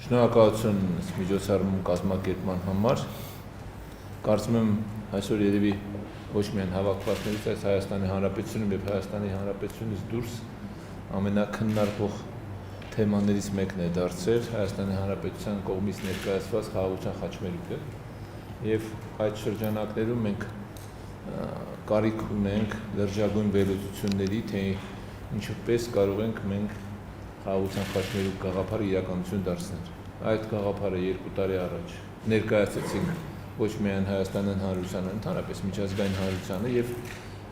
Շնորհակալություն միջոցառում կազմակերպման համար։ Կարծում եմ այսօր երևի ոչ միայն հավաքվածներից, այլ Հայաստանի Հանրապետությունում եւ Հայաստանի Հանրապետությունից դուրս ամենակննարկվող թեմաներից մեկն է դարձել Հայաստանի Հանրապետության կողմից ներկայացված խաղաղության խաչմերուկը եւ այդ շրջանակներում մենք կարիք ունենք լրջագույն վերլուծությունների, թե ինչպես կարող ենք մենք խաղաղության խաչմերուկ գաղափարը իրականություն դարձնել։ Այդ գաղափարը 2 տարի առաջ ներկայացրեցինք ոչ միայն Հայաստանի Հանրությանը, ընդհանրապես միջազգային հանրությանը եւ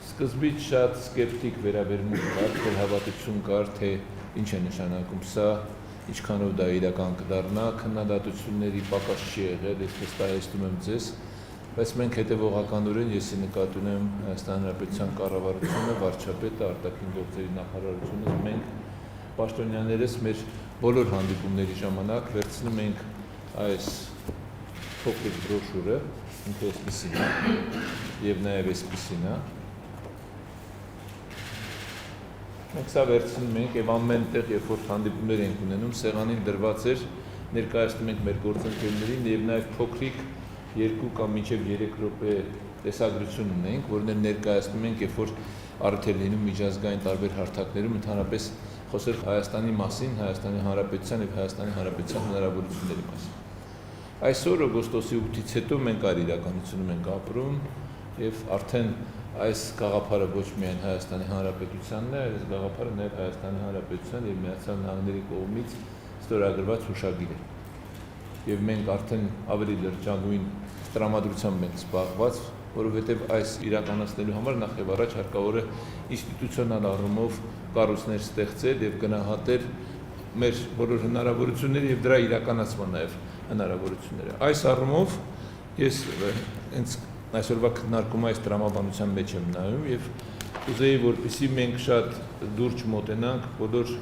սկզբից շատ սկեպտիկ վերաբերմունք կար, թերհավատություն կար, թե ինչ է նշանակում սա, ինչքանով դա իրական կդառնա, քննադատությունների պակաս չի եղել, ես վստահեցնում եմ ձեզ, բայց մենք հետևողականորեն եսի նկատի ունեմ Հայաստանի Հանրապետության կառավարությունը, վարչապետը, արտաքին գործերի նախարարությունը, մենք պաշտոնյաներս մեր բոլոր հանդիպումների ժամանակ վերցնում ենք այս փոքրիկ բրոշուրը, ինքը այսպիսին է եւ նաեւ այսպիսին է։ Մենք սա վերցնում ենք եւ ամեն տեղ, երբ որ հանդիպումներ ենք ունենում, սեղանին դրված էր, ներկայացնում ենք մեր գործընկերներին եւ նաեւ փոքրիկ 2 կամ մինչև 3 րոպե տեսագրություն ունենք, որներ ներկայացնում ենք, երբ որ առիթ է լինում միջազգային տարբեր հարթակներում ընդհանրապես խոսել Հայաստանի մասին, Հայաստանի Հանրապետության եւ Հայաստանի Հանրապետության հնարավորությունների մասին։ Այսօր օգոստոսի 8-ից հետո մենք այդ իրականությունում ենք ապրում եւ արդեն այս գաղափարը ոչ միայն Հայաստանի Հանրապետությանն է, այլ այս գաղափարը նաեւ Հայաստանի Հանրապետության եւ Միացյալ Նահանգների կողմից ստորագրված հուշագիր է։ Եվ մենք արդեն ավելի լրջագույն տրամադրությամբ ենք զբաղված, որովհետև այս իրականացնելու համար նախ եւ առաջ հարկավոր է ինստիտուցիոնալ առումով կառույցներ ստեղծել եւ գնահատել մեր բոլոր հնարավորությունները եւ դրա իրականացման նաեւ հնարավորությունները։ Այս առումով ես հենց այսօրվա քննարկումը այս տրամաբանության մեջ եմ նայում եւ ուզեի որպեսզի մենք շատ դուրս մոտենանք բոլոր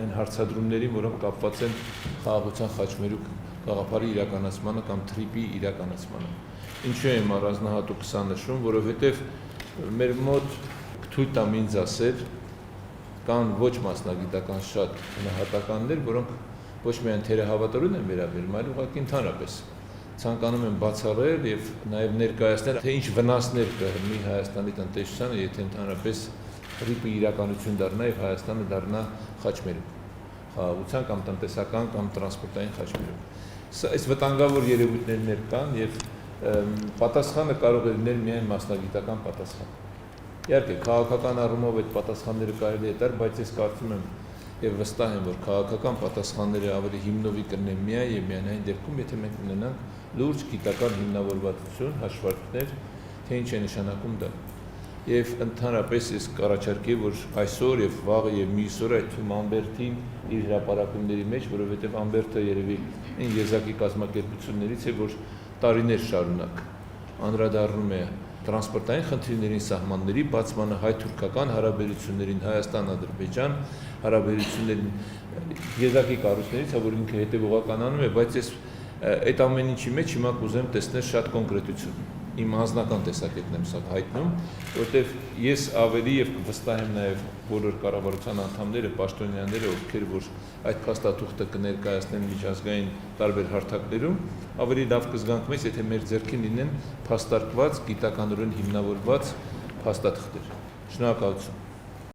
այն հարցադրումներին, որոնք կապված են խաղաղության խաչմերուկ գաղափարի իրականացմանը կամ թրիպի իրականացմանը։ Ինչու եմ առանձնահատուկ սա նշում, որովհետև մեր մոտ թույլ տամ ինձ ասել, կան ոչ մասնագիտական շատ գնահատականներ, որոնք ոչ միայն թերահավատորեն են վերաբերում, այլ ուղղակի ընդհանրապես ցանկանում են բացառել եւ նաեւ ներկայացնել, թե ինչ վնասներ կհրմի Հայաստանի տնտեսությանը, եթե ընդհանրապես թրիպը իրականություն դառնա եւ Հայաստանը դառնա խաչմերուկ, խաղաղության կամ տնտեսական կամ տրանսպորտային խաչմերուկ։ Սա այս վտանգավոր երևույթներներ կան եւ պատասխանը կարող է լինել միայն մասնագիտական պատասխան։ Իհարկե, քաղաքական առումով այդ պատասխանները կարելի է տալ, բայց ես կարծում եմ եւ վստահ եմ, որ քաղաքական պատասխանները ավելի հիմնովի կլինեն միայն եւ միայն այն դեպքում, եթե մենք ունենանք լուրջ գիտական հիմնավորվածություն, հաշվարկներ, թե ինչ է նշանակում դա։ Եվ ընդհանրապես ես կառաջարկեի, որ այսօր եւ վաղը եւ մյուս օրը այդ թվում Ամբերտին իր հրապարակումների մեջ, որովհետեւ Ամբերտը երևի այն եզակի կազմակերպություններից է, որ տարիներ շարունակ անդրադառնում է տրանսպորտային խնդիրներին, սահմանների բացմանը, հայ-թուրքական հարաբերություններին, Հայաստան-Ադրբեջան հարաբերություններին, եզակի կառույցներից, որ ինքը հետևողականանում է, բայց ես այդ ամեն ինչի մեջ հիմա կուզեմ տեսնել շատ կոնկրետություն։ Իմ անձնական տեսակետն եմ սա հայտնում, որտեղ ես ավելի եւ վստահ եմ նաեւ բոլոր կառավարության անդամները, պաշտոնյաները, ովքեր որ այդ փաստաթուղթը կներկայացնեն միջազգային տարբեր հարթակներում, ավելի լավ կզգանք մեզ, եթե մեր ձեռքին լինեն փաստարկված, գիտականորեն հիմնավորված փաստաթղթեր։ Շնորհակալություն։